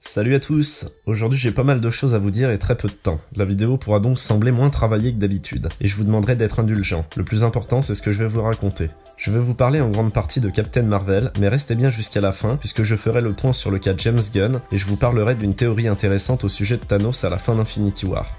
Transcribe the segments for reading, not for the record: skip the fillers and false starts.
Salut à tous! Aujourd'hui j'ai pas mal de choses à vous dire et très peu de temps. La vidéo pourra donc sembler moins travaillée que d'habitude, et je vous demanderai d'être indulgent. Le plus important c'est ce que je vais vous raconter. Je vais vous parler en grande partie de Captain Marvel, mais restez bien jusqu'à la fin puisque je ferai le point sur le cas James Gunn et je vous parlerai d'une théorie intéressante au sujet de Thanos à la fin d'Infinity War.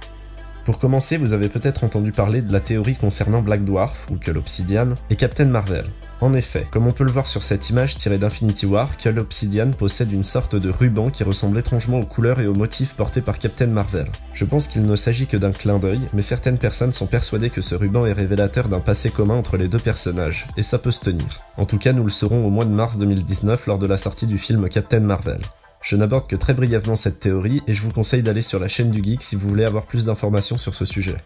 Pour commencer, vous avez peut-être entendu parler de la théorie concernant Black Dwarf, ou Cull Obsidian, et Captain Marvel. En effet, comme on peut le voir sur cette image tirée d'Infinity War, Cull Obsidian possède une sorte de ruban qui ressemble étrangement aux couleurs et aux motifs portés par Captain Marvel. Je pense qu'il ne s'agit que d'un clin d'œil, mais certaines personnes sont persuadées que ce ruban est révélateur d'un passé commun entre les deux personnages, et ça peut se tenir. En tout cas, nous le saurons au mois de mars 2019 lors de la sortie du film Captain Marvel. Je n'aborde que très brièvement cette théorie et je vous conseille d'aller sur la chaîne du Geek si vous voulez avoir plus d'informations sur ce sujet.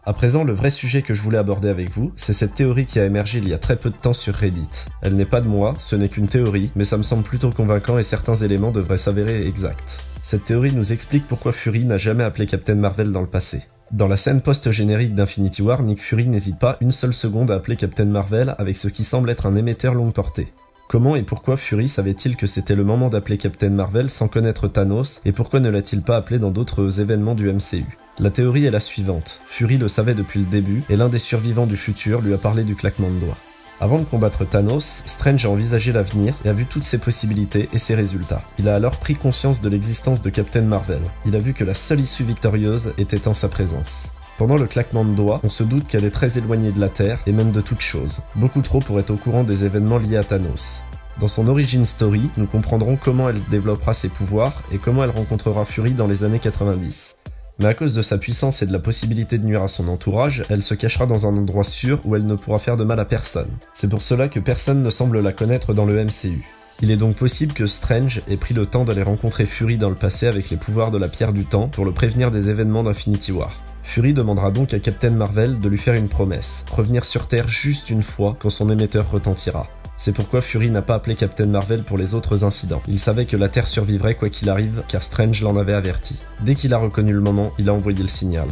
À présent, le vrai sujet que je voulais aborder avec vous, c'est cette théorie qui a émergé il y a très peu de temps sur Reddit. Elle n'est pas de moi, ce n'est qu'une théorie, mais ça me semble plutôt convaincant et certains éléments devraient s'avérer exacts. Cette théorie nous explique pourquoi Fury n'a jamais appelé Captain Marvel dans le passé. Dans la scène post-générique d'Infinity War, Nick Fury n'hésite pas une seule seconde à appeler Captain Marvel avec ce qui semble être un émetteur longue portée. Comment et pourquoi Fury savait-il que c'était le moment d'appeler Captain Marvel sans connaître Thanos, et pourquoi ne l'a-t-il pas appelé dans d'autres événements du MCU? La théorie est la suivante, Fury le savait depuis le début, et l'un des survivants du futur lui a parlé du claquement de doigts. Avant de combattre Thanos, Strange a envisagé l'avenir et a vu toutes ses possibilités et ses résultats. Il a alors pris conscience de l'existence de Captain Marvel. Il a vu que la seule issue victorieuse était en sa présence. Pendant le claquement de doigts, on se doute qu'elle est très éloignée de la Terre, et même de toute chose. Beaucoup trop pour être au courant des événements liés à Thanos. Dans son origin story, nous comprendrons comment elle développera ses pouvoirs, et comment elle rencontrera Fury dans les années 90. Mais à cause de sa puissance et de la possibilité de nuire à son entourage, elle se cachera dans un endroit sûr où elle ne pourra faire de mal à personne. C'est pour cela que personne ne semble la connaître dans le MCU. Il est donc possible que Strange ait pris le temps d'aller rencontrer Fury dans le passé avec les pouvoirs de la Pierre du Temps pour le prévenir des événements d'Infinity War. Fury demandera donc à Captain Marvel de lui faire une promesse, revenir sur Terre juste une fois quand son émetteur retentira. C'est pourquoi Fury n'a pas appelé Captain Marvel pour les autres incidents. Il savait que la Terre survivrait quoi qu'il arrive, car Strange l'en avait averti. Dès qu'il a reconnu le moment, il a envoyé le signal.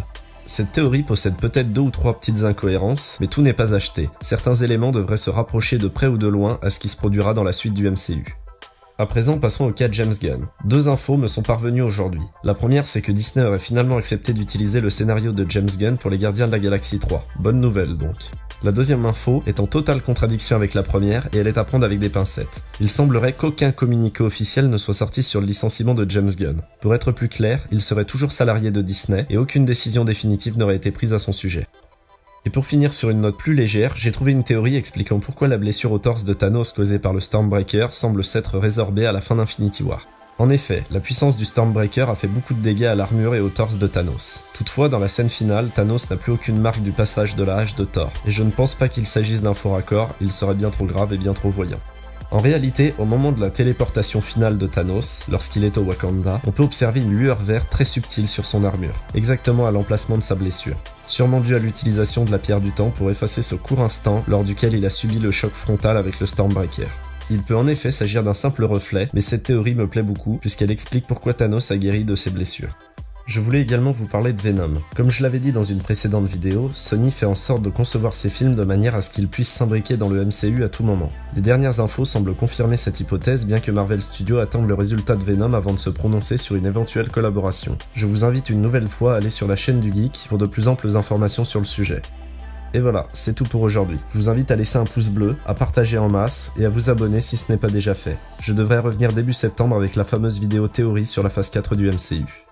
Cette théorie possède peut-être 2 ou 3 petites incohérences, mais tout n'est pas acheté. Certains éléments devraient se rapprocher de près ou de loin à ce qui se produira dans la suite du MCU. À présent, passons au cas James Gunn. 2 infos me sont parvenues aujourd'hui. La première, c'est que Disney aurait finalement accepté d'utiliser le scénario de James Gunn pour les Gardiens de la Galaxie 3. Bonne nouvelle donc. La deuxième info est en totale contradiction avec la première et elle est à prendre avec des pincettes. Il semblerait qu'aucun communiqué officiel ne soit sorti sur le licenciement de James Gunn. Pour être plus clair, il serait toujours salarié de Disney et aucune décision définitive n'aurait été prise à son sujet. Et pour finir sur une note plus légère, j'ai trouvé une théorie expliquant pourquoi la blessure au torse de Thanos causée par le Stormbreaker semble s'être résorbée à la fin d'Infinity War. En effet, la puissance du Stormbreaker a fait beaucoup de dégâts à l'armure et au torse de Thanos. Toutefois, dans la scène finale, Thanos n'a plus aucune marque du passage de la hache de Thor, et je ne pense pas qu'il s'agisse d'un faux raccord, il serait bien trop grave et bien trop voyant. En réalité, au moment de la téléportation finale de Thanos, lorsqu'il est au Wakanda, on peut observer une lueur verte très subtile sur son armure, exactement à l'emplacement de sa blessure. Sûrement dû à l'utilisation de la Pierre du Temps pour effacer ce court instant lors duquel il a subi le choc frontal avec le Stormbreaker. Il peut en effet s'agir d'un simple reflet, mais cette théorie me plaît beaucoup puisqu'elle explique pourquoi Thanos a guéri de ses blessures. Je voulais également vous parler de Venom. Comme je l'avais dit dans une précédente vidéo, Sony fait en sorte de concevoir ses films de manière à ce qu'ils puissent s'imbriquer dans le MCU à tout moment. Les dernières infos semblent confirmer cette hypothèse bien que Marvel Studios attende le résultat de Venom avant de se prononcer sur une éventuelle collaboration. Je vous invite une nouvelle fois à aller sur la chaîne du Geek pour de plus amples informations sur le sujet. Et voilà, c'est tout pour aujourd'hui. Je vous invite à laisser un pouce bleu, à partager en masse et à vous abonner si ce n'est pas déjà fait. Je devrais revenir début septembre avec la fameuse vidéo théorie sur la phase 4 du MCU.